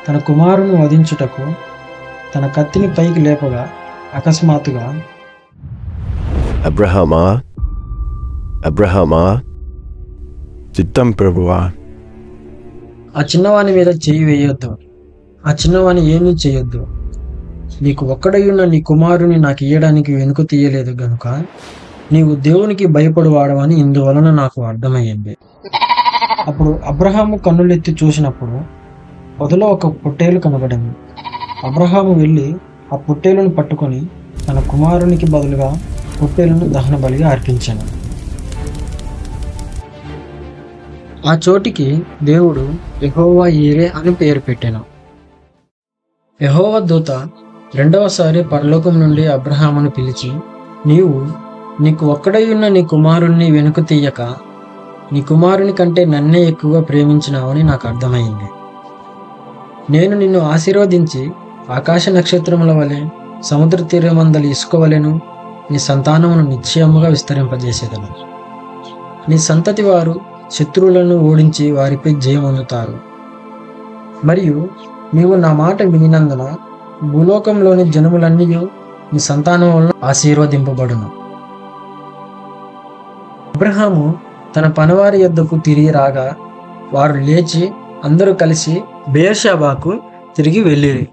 తన కుమారుని వధించుటకు తన కత్తిని పైకి లేపగా అకస్మాత్తుగా, అబ్రహామా, అబ్రహామా, చిత్తం ప్రభువా, ఆ చిన్నవాని మీద చేయి వేయొద్దు, ఆ చిన్నవాని ఏమీ చేయొద్దు, నీకు ఒక్కడయ్యున్న నీ కుమారుని నాకు ఇయ్యడానికి వెనుక తీయలేదు గనుక నీవు దేవునికి భయపడువాడవని ఇందువలన నాకు అర్థమయ్యింది. అప్పుడు అబ్రహాము కన్నులెత్తి చూసినప్పుడు పొదలో ఒక పొట్టేలు కనబడింది. అబ్రహాము వెళ్ళి ఆ పొట్టేలును పట్టుకొని తన కుమారునికి బదులుగా పొట్టేలును దహన బలిగా అర్పించాను. ఆ చోటికి దేవుడు యెహోవా ఈరే అని పేరు పెట్టాను. యెహోవా దూత రెండవసారి పరలోకం నుండి అబ్రహామును పిలిచి, నీవు నీకు ఒక్కడయ్యున్న నీ కుమారుణ్ణి వెనుక తీయక నీ కుమారుని కంటే నన్నే ఎక్కువగా ప్రేమించినావని నాకు అర్థమైంది. నేను నిన్ను ఆశీర్వదించి ఆకాశ నక్షత్రముల వలె సముద్ర తీరమందలి ఇసుక వలెను నీ సంతానమును నిశ్చయముగా విస్తరింపజేసేదను. నీ సంతతి వారు శత్రువులను ఓడించి వారిపై జయమొందుతారు. మరియు నీవు నా మాట వినినందున భూలోకంలోని జనములన్నీ నీ సంతానం వలన ఆశీర్వదింపబడును. అబ్రహాము తన పనివారి యొద్దకు తిరిగి రాగా వారు లేచి అందరూ కలిసి బెయేర్షెబాకు తిరిగి వెళ్ళిరి.